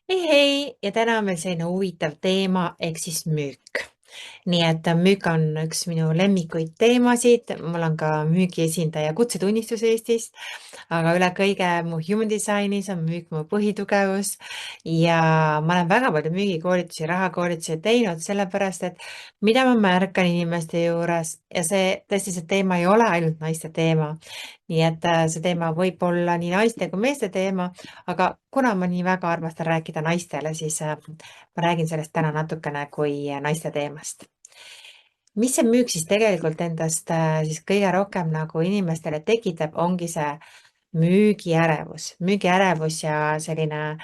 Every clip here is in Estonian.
Hei ja täna on meil selline huvitav teema ehk siis müük. Nii et müük on üks minu lemmikuid teemasid, mul on ka müügiesindaja kutsetunnistus Eestist, aga üle kõige mu human disainis on müük mu põhitugevus ja ma olen väga palju müügikoolitusi, rahakoolitusi teinud, sellepärast et mida ma märkan inimeste juures ja tõesti see teema ei ole ainult naiste teema. Nii et see teema võib olla nii naiste kui meeste teema, aga kuna ma nii väga armastan rääkida naistele, siis ma räägin sellest täna natukene kui naiste teemast. Mis see müük siis tegelikult endast siis kõige rohkem nagu inimestele tekitab, ongi see müügiärevus ja selline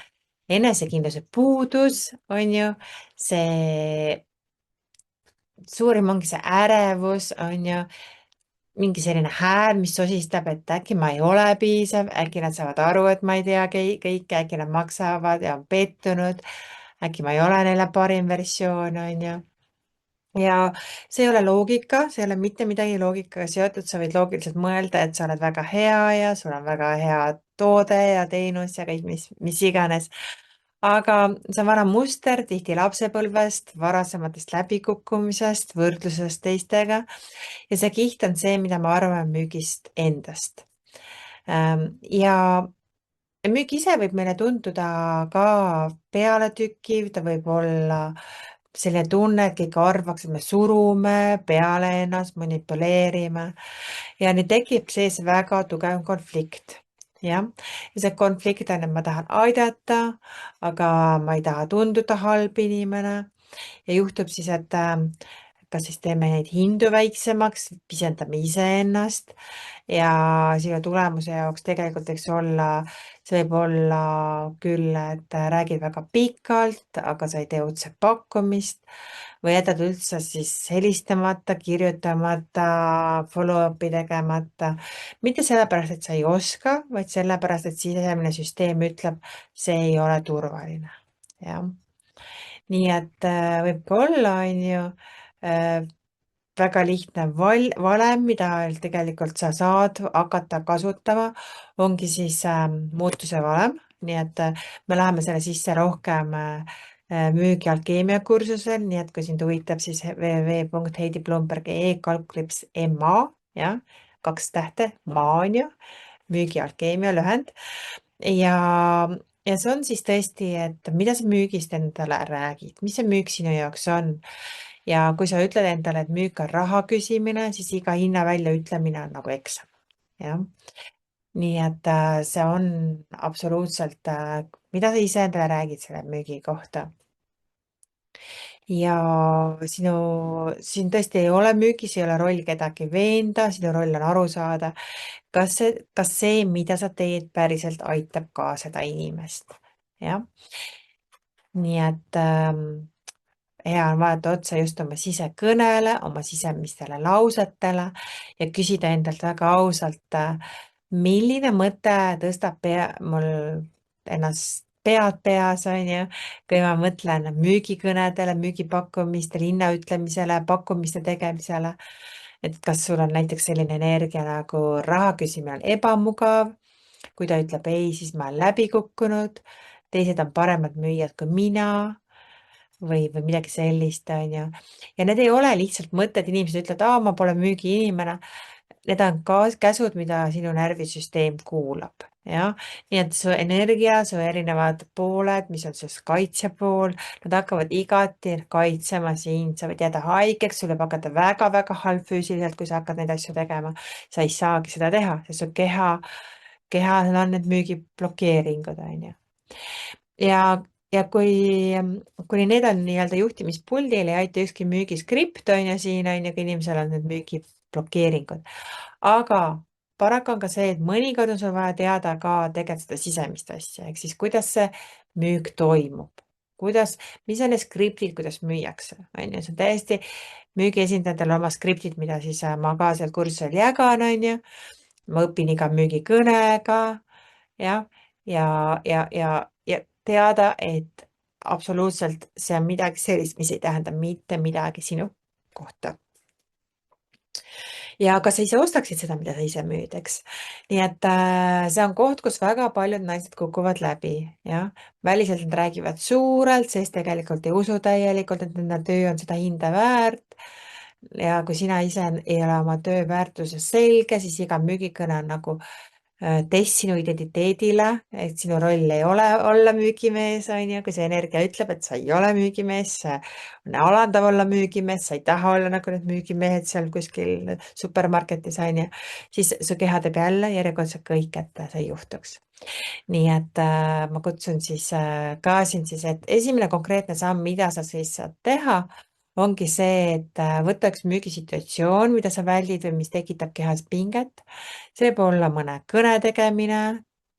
enesekindluse puudus, on ju, see suurim ongi see ärevus, on ju, mingi selline hääl, mis sosistab, et äkki ma ei ole piisav, äkki nad saavad aru, et ma ei tea kõike, äkki nad maksavad ja on pettunud, äkki ma ei ole neile parim versioon, on ju. Ja see ei ole loogika, see ei ole mitte midagi loogikaga seotud, sa võid loogiliselt mõelda, et sa oled väga hea ja sul on väga hea toode ja teenus ja kõik, mis iganes. Aga see on vana muster tihti lapsepõlvest, varasematest läbikukkumisest, võrdlusest teistega ja see kiht on see, mida ma arvan müügist endast. Ja müük ise võib meile tunduda ka pealetükkiv, ta võib olla selline tunne, et kõik arvaks, et me surume peale ennast, manipuleerime ja nüüd tekib sees väga tugev konflikt. Jah, ja see konflikt on, et ma tahan aidata, aga ma ei taha tunduda halb inimene ja juhtub siis, et kas siis teeme neid hindu väiksemaks, pisendame iseennast ja selle tulemuse jaoks tegelikult võiks olla, see võib olla küll, et räägid väga pikalt, aga sa ei tee otse pakkumist või jätad üldse siis helistamata, kirjutamata, follow-up'i tegemata. Mitte sellepärast, et sa ei oska, vaid sellepärast, et sisemine süsteem ütleb, see ei ole turvaline. Jah. Nii et võib ka olla, on ju, väga lihtne valem, mida tegelikult sa saad hakata kasutama, ongi siis muutuse valem, nii et me läheme selle sisse rohkem müügialkeemia kursusel, nii et kui sind huvitab, siis www.heidiblomberg.ee/MA, jah, 2 tähte, ma on ju, müügialkeemia lühend ja ja see on siis tõesti, et mida sa müügist endale räägid, mis see müük sinu jaoks on. Ja kui sa ütled endale, et müük on raha küsimine, siis iga hinna väljaütlemine on nagu eksam. Jah. Nii et see on absoluutselt, mida sa ise endale räägid selle müügi kohta. Ja siin tõesti ei ole müügis, ei ole roll kedagi veenda, sinu roll on aru saada, kas see, mida sa teed, päriselt aitab ka seda inimest. Jah. Nii et hea on vaadata otsa just oma sisekõnele, oma sisemistele lausetele ja küsida endalt väga ausalt, milline mõte tõstab mul ennast pead peas, on ju, kui ma mõtlen müügikõnedele, müügipakkumistele, hinna ütlemisele, pakkumiste tegemisele. Et kas sul on näiteks selline energia nagu raha küsimine on ebamugav, kui ta ütleb ei, siis ma olen läbi kukkunud, teised on paremad müüjad kui mina või midagi sellist, on ju. Ja need ei ole lihtsalt mõtted, inimesed ütlevad, ma pole müügiinimene. Need on ka käsud, mida sinu närvisüsteem kuulab, jah. Nii et su energia, su erinevad pooled, mis on siis kaitsepool, nad hakkavad igati kaitsema sind, sa võid jääda haigeks, sul võib hakata väga-väga halb füüsiliselt, kui sa hakkad neid asju tegema. Sa ei saagi seda teha, sest su kehal on need müügiblokeeringud, on ju. Ja kuni need on nii-öelda juhtimispuldil, ei aita ükski müügiskript, on ju, siin on ju, kui inimesel on need müügiblokeeringud. Aga paraku on ka see, et mõnikord on sul vaja teada ka tegelikult seda sisemist asja, ehk siis kuidas see müük toimub. Mis on need skriptid, kuidas müüakse, on ju, see on täiesti müügiesindajatel oma skriptid, mida siis ma ka seal kursusel jagan, on ju. Ma õpin iga müügikõnega, jah, ja teada, et absoluutselt see on midagi sellist, mis ei tähenda mitte midagi sinu kohta. ja kas sa ise ostaksid seda, mida sa ise müüd, eks. Nii et see on koht, kus väga paljud naised kukuvad läbi, jah. Väliselt nad räägivad suurelt, sest tegelikult ei usu täielikult, et nende töö on seda hinda väärt. Ja kui sina ise ei ole oma töö väärtuses selge, siis iga müügikõne on nagu test sinu identiteedile, et sinu roll ei ole olla müügimees, on ju, kui see energia ütleb, et sa ei ole müügimees, see on alandav olla müügimees, sa ei taha olla nagu need müügimehed seal kuskil supermarketis, on ju, siis su keha teeb jälle järjekordselt kõik, et see ei juhtuks. Nii et ma kutsun siis ka sind siis, et esimene konkreetne samm, mida sa siis saad teha, ongi see, et võta üks müügisituatsioon, mida sa väldid või mis tekitab kehas pinget. See võib olla mõne kõne tegemine,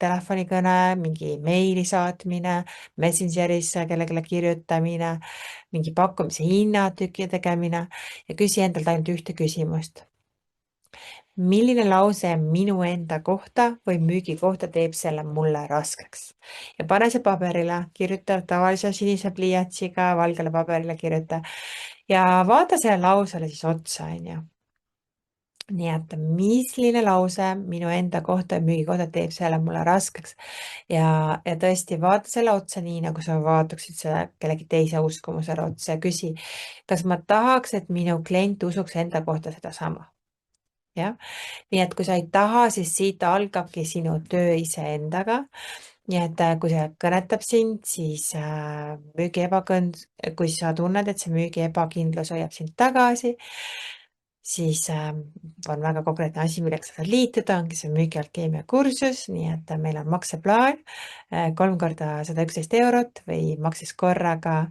telefonikõne, mingi meili saatmine, Messengeris kellelegi kirjutamine, mingi pakkumise hinnatüki tegemine ja küsi endalt ainult ühte küsimust. Milline lause minu enda kohta või müügi kohta teeb selle mulle raskeks? Ja pane see paberile, kirjuta tavalise sinise pliiatsiga, valgele paberile kirjuta ja vaata sellele lausele siis otsa, on ju. Nii et milline lause minu enda kohta ja müügi kohta teeb selle mulle raskeks ja tõesti vaata selle otsa nii, nagu sa vaataksid selle kellegi teise uskumusele otsa ja küsi, kas ma tahaks, et minu klient usuks enda kohta sedasama. Jah, nii et kui sa ei taha, siis siit algabki sinu töö iseendaga. Nii et kui see kõnetab sind, siis kui sa tunned, et see müügi ebakindlus hoiab sind tagasi, siis on väga konkreetne asi, millega sa saad liituda, ongi see müügialkeemia kursus, nii et meil on makseplaan 3 korda 111 eurot või maksis korraga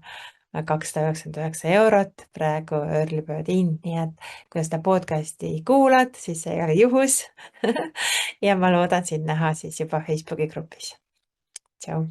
299 eurot, praegu early bird hind, nii et kui sa seda podcasti kuulad, siis see ei ole juhus ja ma loodan sind näha siis juba Facebooki grupis. Tšau!